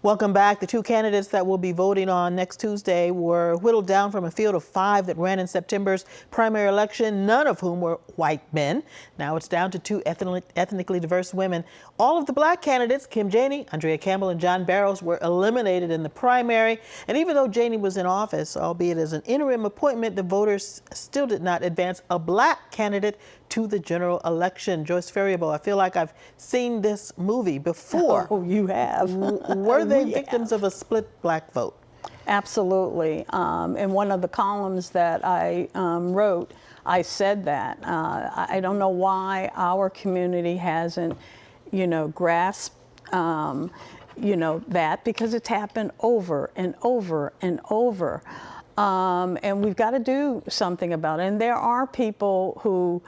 Welcome back. The two candidates that we'll be voting on next Tuesday were whittled down from a field of 5 that ran in September's primary election, none of whom were white men. Now it's down to 2 ethnically diverse women. All of the black candidates, Kim Janey, Andrea Campbell, and John Barrows, were eliminated in the primary. And even though Janey was in office, albeit as an interim appointment, the voters still did not advance a black candidate to the general election. Joyce Faribault, I feel like I've seen this movie before. Oh, you have. Were they victims of a split black vote? Absolutely. In one of the columns that I wrote, I said that. I don't know why our community hasn't, grasped, that, because it's happened over and over and over. And we've got to do something about it. And there are people who,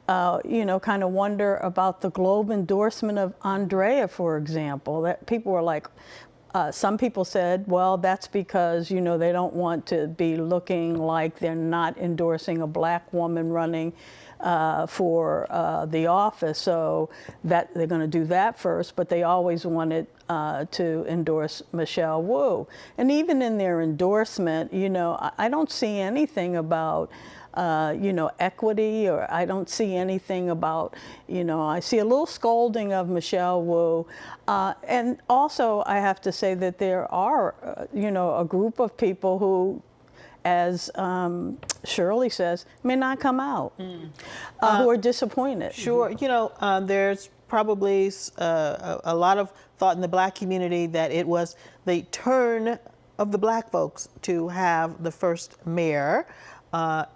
kind of wonder about the Globe endorsement of Andrea, for example. That people were like, some people said, well, that's because, they don't want to be looking like they're not endorsing a black woman running for the office. So that they're going to do that first, but they always wanted to endorse Michelle Wu. And even in their endorsement, I don't see anything about equity, or I don't see anything about, I see a little scolding of Michelle Wu. And also I have to say that there are, a group of people who, as Shirley says, may not come out, who are disappointed. Sure, there's probably a lot of thought in the black community that it was the turn of the black folks to have the first mayor.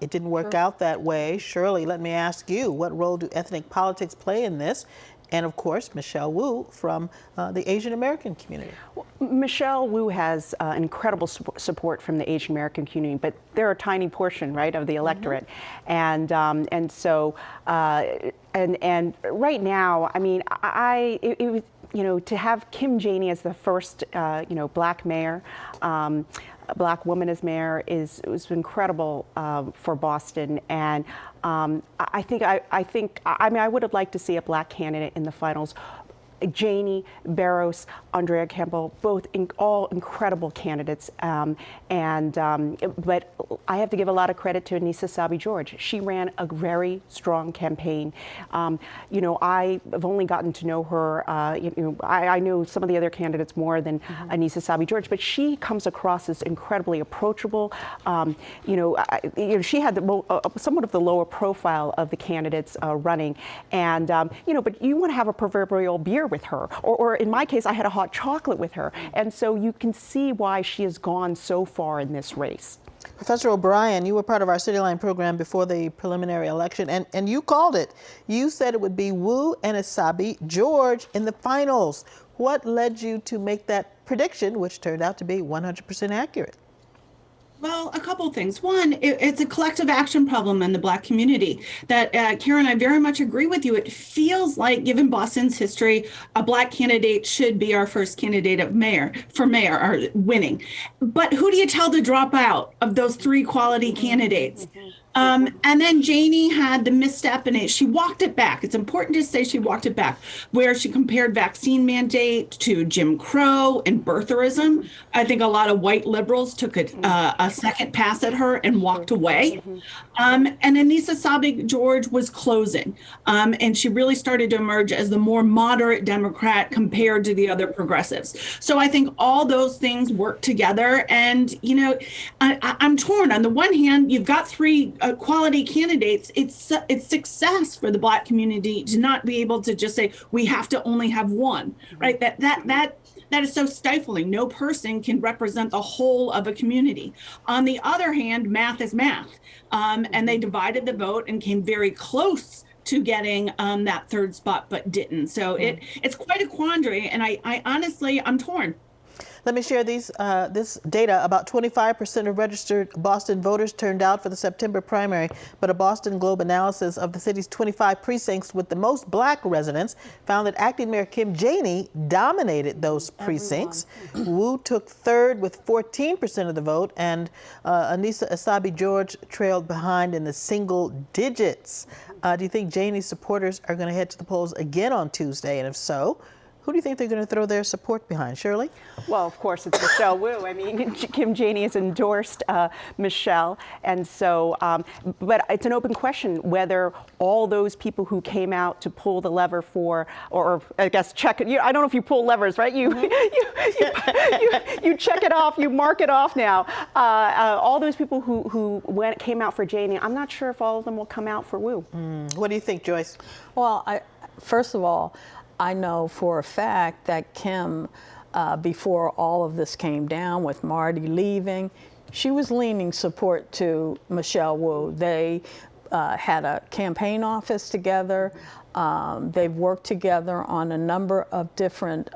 It didn't work out that way. Shirley, let me ask you, what role do ethnic politics play in this? And of course, Michelle Wu from the Asian American community. Well, Michelle Wu has incredible support from the Asian American community, but they're a tiny portion, right, of the electorate. Mm-hmm. And so right now, I mean, it was, to have Kim Janey as the first, black mayor, a black woman as mayor, it was incredible for Boston. And I would have liked to see a black candidate in the finals. Janey, Barrows, Andrea Campbell, both all incredible candidates. But I have to give a lot of credit to Annissa Essaibi-George. She ran a very strong campaign. I've only gotten to know her. I know some of the other candidates more than Annissa Essaibi-George, but she comes across as incredibly approachable. She had somewhat of the lower profile of the candidates running, and but you want to have a proverbial beer with her, or in my case, I had a hot chocolate with her, and so you can see why she has gone so far in this race. Professor O'Brien, you were part of our CityLine program before the preliminary election, and you called it. You said it would be Wu and Essaibi-George in the finals. What led you to make that prediction, which turned out to be 100% accurate? Well, a couple of things. One, it's a collective action problem in the black community that, Karen, I very much agree with you. It feels like, given Boston's history, a black candidate should be our first candidate of mayor or winning. But who do you tell to drop out of those 3 quality candidates? And then Janey had the misstep in it. She walked it back. It's important to say she walked it back, where she compared vaccine mandate to Jim Crow and birtherism. I think a lot of white liberals took a second pass at her and walked away. And Annissa Essaibi-George was closing. And she really started to emerge as the more moderate Democrat compared to the other progressives. So I think all those things work together. And, I'm torn. On the one hand, you've got 3 quality candidates. It's success for the black community to not be able to just say we have to only have one, right? That is so stifling. No person can represent the whole of a community. On the other hand, math is math, and they divided the vote and came very close to getting that 3rd spot, but didn't. So it's quite a quandary, and I honestly, I'm torn. Let me share this data. About 25% of registered Boston voters turned out for the September primary, but a Boston Globe analysis of the city's 25 precincts with the most black residents found that acting Mayor Kim Janey dominated those precincts. Wu took 3rd with 14% of the vote, and Annissa Essaibi-George trailed behind in the single digits. Do you think Janey's supporters are going to head to the polls again on Tuesday? And if so, Who do you think they're going to throw their support behind? Shirley? Well, of course, it's Michelle Wu. I mean, Kim Janey has endorsed Michelle. And so, but it's an open question whether all those people who came out to pull the lever for, or I guess check it, I don't know if you pull levers, right? You, you check it off, you mark it off now. All those people who came out for Janey, I'm not sure if all of them will come out for Wu. What do you think, Joyce? Well, first of all, I know for a fact that Kim, before all of this came down with Marty leaving, she was leaning support to Michelle Wu. They had a campaign office together. They've worked together on a number of different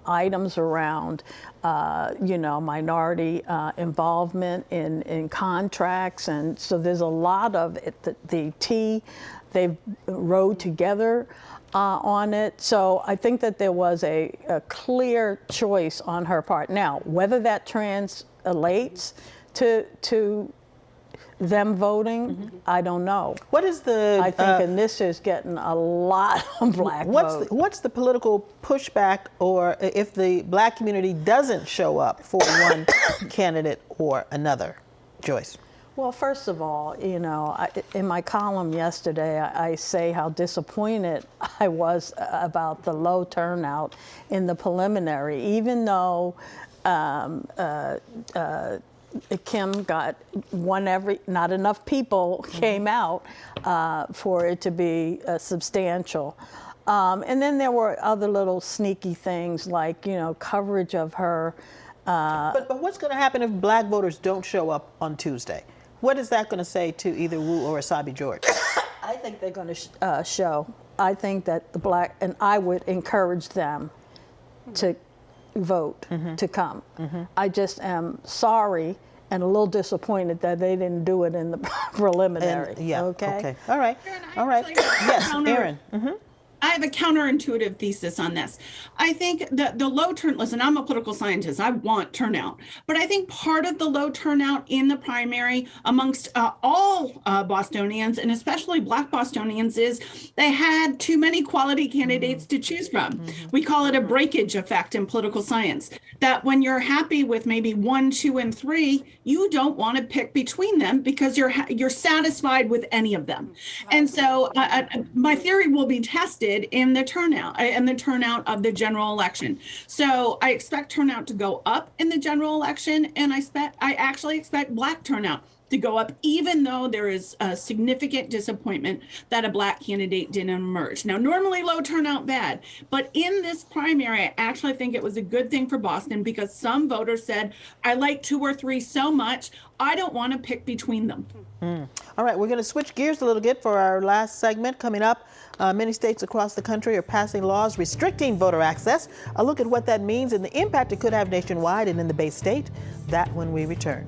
items around, minority involvement in contracts. And so there's a lot of it, the T, they've rode together on it. So I think that there was a clear choice on her part. Now, whether that translates to them voting, I don't know. What is the? I think Anissa is getting a lot of black votes. What's the political pushback, or if the black community doesn't show up for one candidate or another? Joyce. Well, first of all, in my column yesterday, I say how disappointed I was about the low turnout in the preliminary, even though Kim got not enough people came out for it to be substantial. And then there were other little sneaky things like, coverage of her. But what's going to happen if black voters don't show up on Tuesday? What is that going to say to either Wu or Asabi George? I think they're going to show. I think that and I would encourage them to vote, to come. I just am sorry and a little disappointed that they didn't do it in the preliminary. Okay. All right. All right. Yes, Erin. I have a counterintuitive thesis on this. I think that the low listen, I'm a political scientist. I want turnout. But I think part of the low turnout in the primary amongst all Bostonians, and especially Black Bostonians, is they had too many quality candidates to choose from. We call it a breakage effect in political science, that when you're happy with maybe 1, 2, and 3, you don't want to pick between them because you're satisfied with any of them. And so my theory will be tested in the turnout of the general election. So I expect turnout to go up in the general election, and I actually expect black turnout to go up, even though there is a significant disappointment that a black candidate didn't emerge. Now, normally low turnout bad, but in this primary, I actually think it was a good thing for Boston because some voters said, I like 2 or 3 so much, I don't want to pick between them. All right, we're going to switch gears a little bit for our last segment. Coming up, many states across the country are passing laws restricting voter access. A look at what that means and the impact it could have nationwide and in the Bay State. That when we return.